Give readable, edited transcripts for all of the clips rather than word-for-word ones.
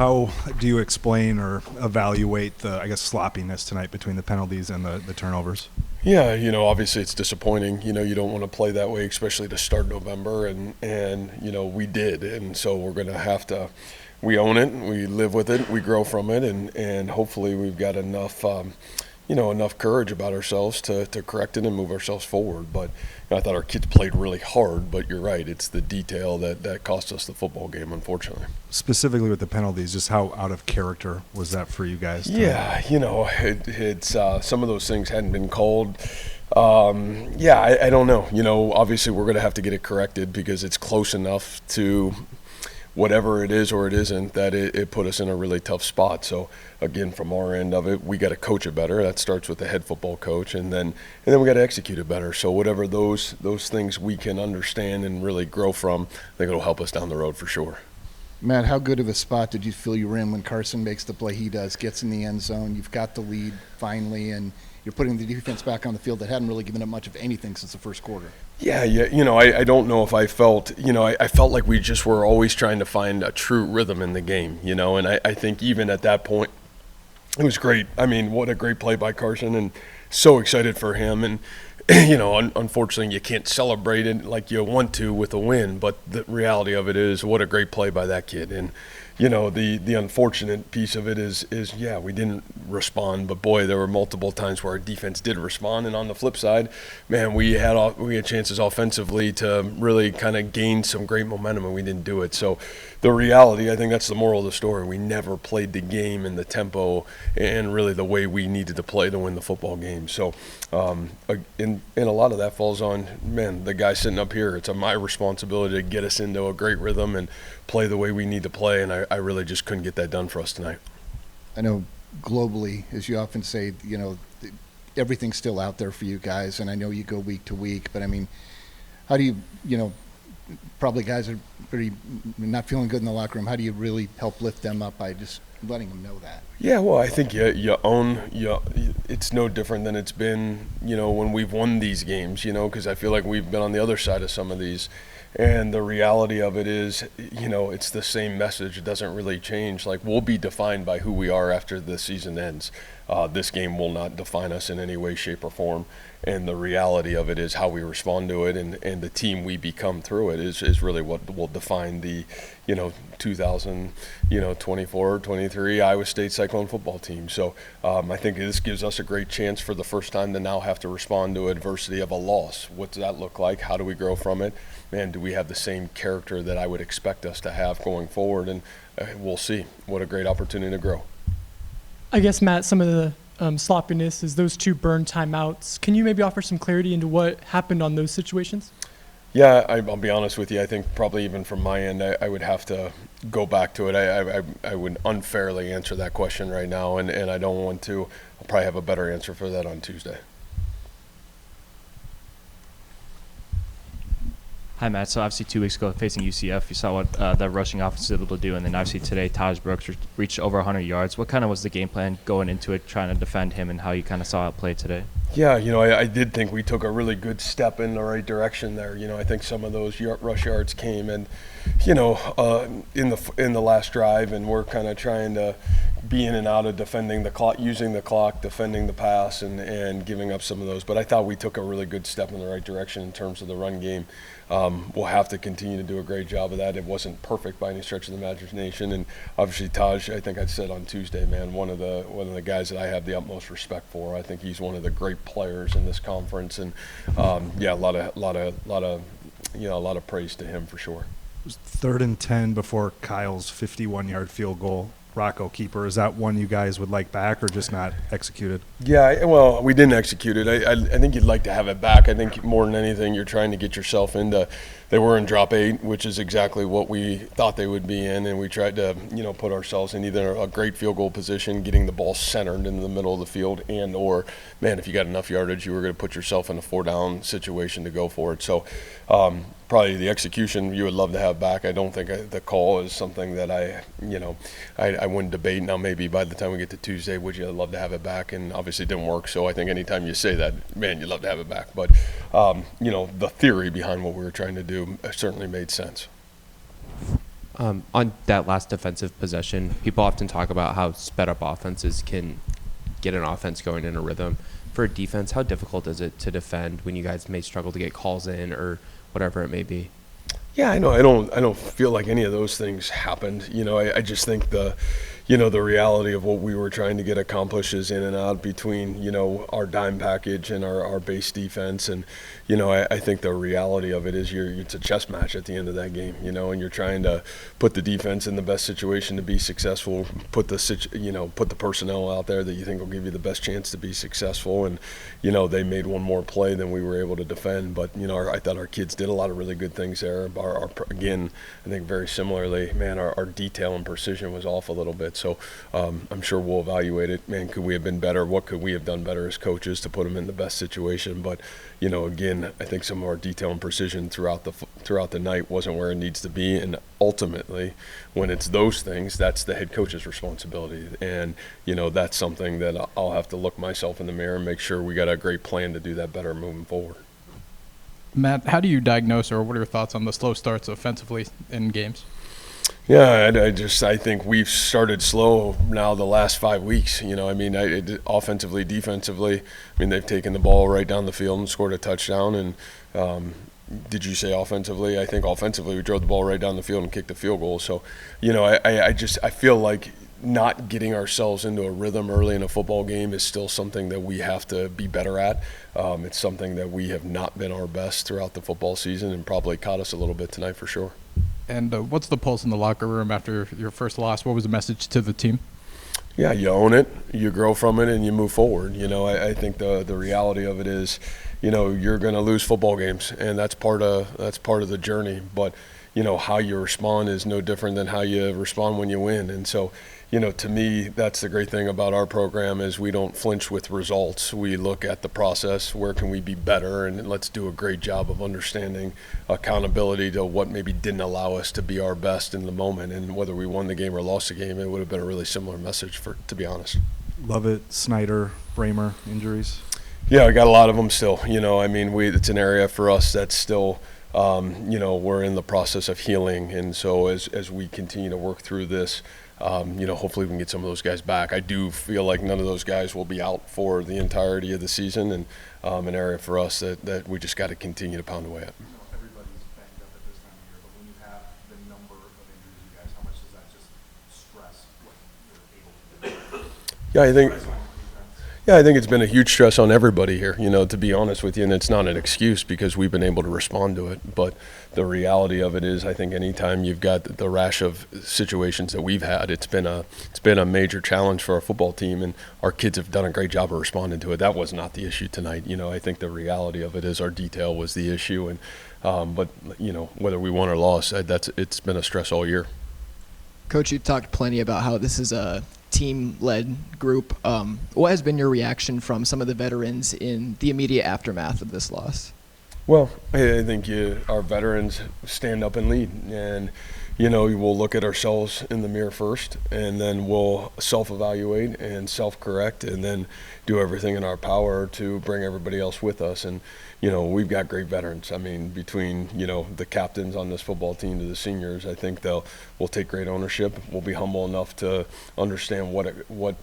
how do you explain or evaluate the, I guess, sloppiness tonight between the penalties and the turnovers? Yeah, obviously it's disappointing. You don't want to play that way, especially to start November, and we did. And so we're going to have to, we own it, we live with it, we grow from it, and hopefully we've got enough, enough courage about ourselves to correct it and move ourselves forward. But I thought our kids played really hard, but you're right, it's the detail that cost us the football game, unfortunately. Specifically with the penalties, just how out of character was that for you guys tonight? Yeah, it's some of those things hadn't been called. I don't know. Obviously we're going to have to get it corrected because it's close enough to whatever it is or it isn't that it put us in a really tough spot. So again, from our end of it, we got to coach it better. That starts with the head football coach, and then we got to execute it better. So whatever those things we can understand and really grow from, I think it'll help us down the road for sure. Matt, how good of a spot did you feel you were in when Carson makes the play he does, gets in the end zone, you've got the lead finally, and you're putting the defense back on the field that hadn't really given up much of anything since the first quarter? Yeah, I don't know if I felt, I felt like we just were always trying to find a true rhythm in the game, and I think even at that point, it was great. I mean, what a great play by Carson, and so excited for him. And, unfortunately, you can't celebrate it like you want to with a win, but the reality of it is what a great play by that kid. And, the unfortunate piece of it is we didn't respond, but boy, there were multiple times where our defense did respond. And on the flip side, man, we had chances offensively to really kind of gain some great momentum, and we didn't do it. So the reality, I think that's the moral of the story. We never played the game in the tempo and really the way we needed to play to win the football game. So, and a lot of that falls on, man, the guy sitting up here. It's my responsibility to get us into a great rhythm and play the way we need to play, and I really just couldn't get that done for us tonight. I know globally, as you often say, everything's still out there for you guys, and I know you go week to week, but I mean, how do you, probably guys are pretty not feeling good in the locker room. How do you really help lift them up by just letting them know that? Yeah, well, I think you own, it's no different than it's been, when we've won these games, because I feel like we've been on the other side of some of these. And the reality of it is, it's the same message. It doesn't really change. Like, we'll be defined by who we are after the season ends. This game will not define us in any way, shape, or form. And the reality of it is how we respond to it, and the team we become through it is really what will define the, 2024-23 Iowa State Cyclone football team. So I think this gives us a great chance for the first time to now have to respond to adversity of a loss. What does that look like? How do we grow from it? Man, do we have the same character that I would expect us to have going forward? And we'll see. What a great opportunity to grow. I guess, Matt, some of the sloppiness is those two burn timeouts. Can you maybe offer some clarity into what happened on those situations? Yeah, I'll be honest with you. I think probably even from my end, I would have to go back to it. I would unfairly answer that question right now, and I don't want to. I'll probably have a better answer for that on Tuesday. Hi, Matt. So obviously 2 weeks ago facing UCF, you saw what the rushing offense was able to do, and then obviously today Taj Brooks reached over 100 yards. What kind of was the game plan going into it, trying to defend him, and how you kind of saw it play today? Yeah, I did think we took a really good step in the right direction there. I think some of those rush yards came in, in the last drive, and we're kind of trying to be in and out of defending the clock, using the clock, defending the pass, and giving up some of those. But I thought we took a really good step in the right direction in terms of the run game. We'll have to continue to do a great job of that. It wasn't perfect by any stretch of the imagination, and obviously Taj, I think I said on Tuesday, man, one of the guys that I have the utmost respect for. I think he's one of the great players in this conference, and a lot of praise to him for sure. It was 3rd and 10 before Kyle's 51-yard field goal. Rocco keeper, is that one you guys would like back or just not executed? Yeah, well, we didn't execute it. I think you'd like to have it back. I think more than anything, you're trying to get yourself into. They were in drop 8, which is exactly what we thought they would be in, and we tried to, put ourselves in either a great field goal position, getting the ball centered in the middle of the field, or, man, if you got enough yardage, you were going to put yourself in a 4-down situation to go for it. So probably the execution you would love to have back. I don't think the call is something that I wouldn't debate. Now, maybe by the time we get to Tuesday, would you love to have it back? And obviously it didn't work. So I think anytime you say that, man, you'd love to have it back. But, the theory behind what we were trying to do certainly made sense. On that last defensive possession, people often talk about how sped up offenses can get an offense going in a rhythm. For a defense, how difficult is it to defend when you guys may struggle to get calls in or whatever it may be? Yeah, I know. I don't feel like any of those things happened. I just think the reality of what we were trying to get accomplished is in and out between, our dime package and our base defense. And, I think the reality of it is it's a chess match at the end of that game, and you're trying to put the defense in the best situation to be successful, put the personnel out there that you think will give you the best chance to be successful. And, they made one more play than we were able to defend. But, I thought our kids did a lot of really good things there. Again, I think very similarly, man, our detail and precision was off a little bit. So I'm sure we'll evaluate it. Man, could we have been better? What could we have done better as coaches to put them in the best situation? But, again, I think some of our detail and precision throughout the night wasn't where it needs to be. And ultimately, when it's those things, that's the head coach's responsibility. And, that's something that I'll have to look myself in the mirror and make sure we got a great plan to do that better moving forward. Matt, how do you diagnose, or what are your thoughts on the slow starts offensively in games? Yeah, I think we've started slow now the last 5 weeks. Offensively, defensively, they've taken the ball right down the field and scored a touchdown. And did you say offensively? I think offensively we drove the ball right down the field and kicked a field goal. So, I feel like not getting ourselves into a rhythm early in a football game is still something that we have to be better at. It's something that we have not been our best throughout the football season and probably caught us a little bit tonight for sure. And what's the pulse in the locker room after your first loss? What was the message to the team? Yeah, you own it, you grow from it, and you move forward. I think the reality of it is, you're going to lose football games, and that's part of the journey. But how you respond is no different than how you respond when you win. And so, to me, that's the great thing about our program is we don't flinch with results. We look at the process, where can we be better, and let's do a great job of understanding accountability to what maybe didn't allow us to be our best in the moment. And whether we won the game or lost the game, it would have been a really similar message, to be honest. Lovett, Snyder, Bramer injuries? Yeah, I got a lot of them still. It's an area for us that's still we're in the process of healing. And so as we continue to work through this, hopefully we can get some of those guys back. I do feel like none of those guys will be out for the entirety of the season, and an area for us that we just got to continue to pound away at. Everybody's banged up at this time of year, but when you have the number of injuries you guys, how much does that just stress what you're able to do? Yeah, I think it's been a huge stress on everybody here, to be honest with you, and it's not an excuse because we've been able to respond to it. But the reality of it is, I think anytime you've got the rash of situations that we've had, it's been a major challenge for our football team, and our kids have done a great job of responding to it. That was not the issue tonight. I think the reality of it is our detail was the issue, and but whether we won or lost, it's been a stress all year. Coach, you talked plenty about how this is a team-led group. What has been your reaction from some of the veterans in the immediate aftermath of this loss? Well, I think our veterans stand up and lead, and we'll look at ourselves in the mirror first, and then we'll self-evaluate and self-correct, and then do everything in our power to bring everybody else with us. And we've got great veterans. Between the captains on this football team to the seniors, I think we'll take great ownership. We'll be humble enough to understand what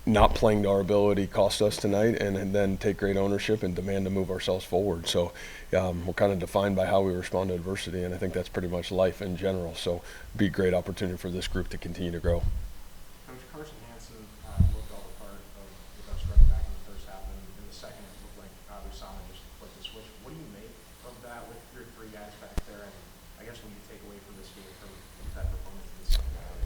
not playing to our ability cost us tonight, and then take great ownership and demand to move ourselves forward. So we're kind of defined by how we respond to adversity, and I think that's pretty much life in general. So it'd be a great opportunity for this group to continue to grow. Coach, Carson Hansen looked all the part of the best running back in the first half, and in the second it looked like Usama just flipped the switch. What do you make of that with your three guys back there, and I guess what do you take away from this game from that performance in the second half?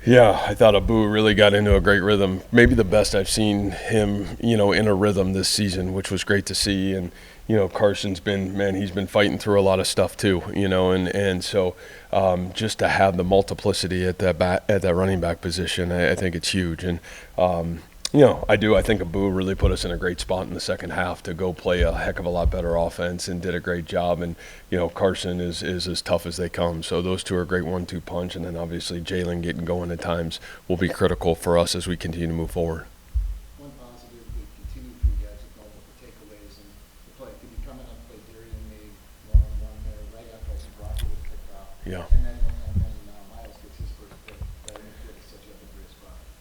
Yeah, I thought Abu really got into a great rhythm. Maybe the best I've seen him, in a rhythm this season, which was great to see. And, Carson's he's been fighting through a lot of stuff too, and so just to have the multiplicity at that running back position, I think it's huge. And, I think Abu really put us in a great spot in the second half to go play a heck of a lot better offense and did a great job. And, Carson is as tough as they come. So those two are a great 1-2 punch. And then obviously Jalen getting going at times will be critical for us as we continue to move forward. One positive, we continue for you guys with multiple takeaways, and the play could be coming up, play Darian made one-on-one there right after Brock was picked off. Yeah. And then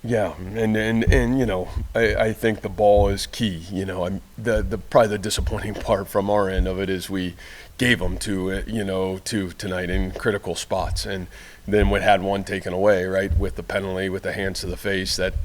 Yeah, and you know, I think the ball is key. You know, the probably the disappointing part from our end of it is we gave them to tonight in critical spots, and then we had one taken away, right, with the penalty, with the hands to the face. That,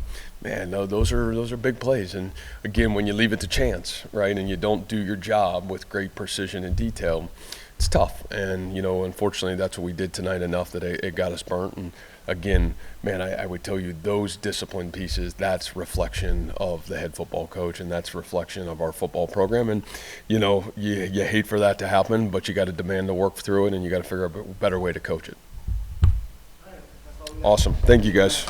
man, no, those are big plays. And again, when you leave it to chance, right, and you don't do your job with great precision and detail, it's tough. And you know, unfortunately, that's what we did tonight enough that it got us burnt. And again, man, I would tell you those discipline pieces, that's reflection of the head football coach, and that's reflection of our football program. And, you know, you hate for that to happen, but you got to demand to work through it, and you got to figure out a better way to coach it. Awesome. Thank you, guys.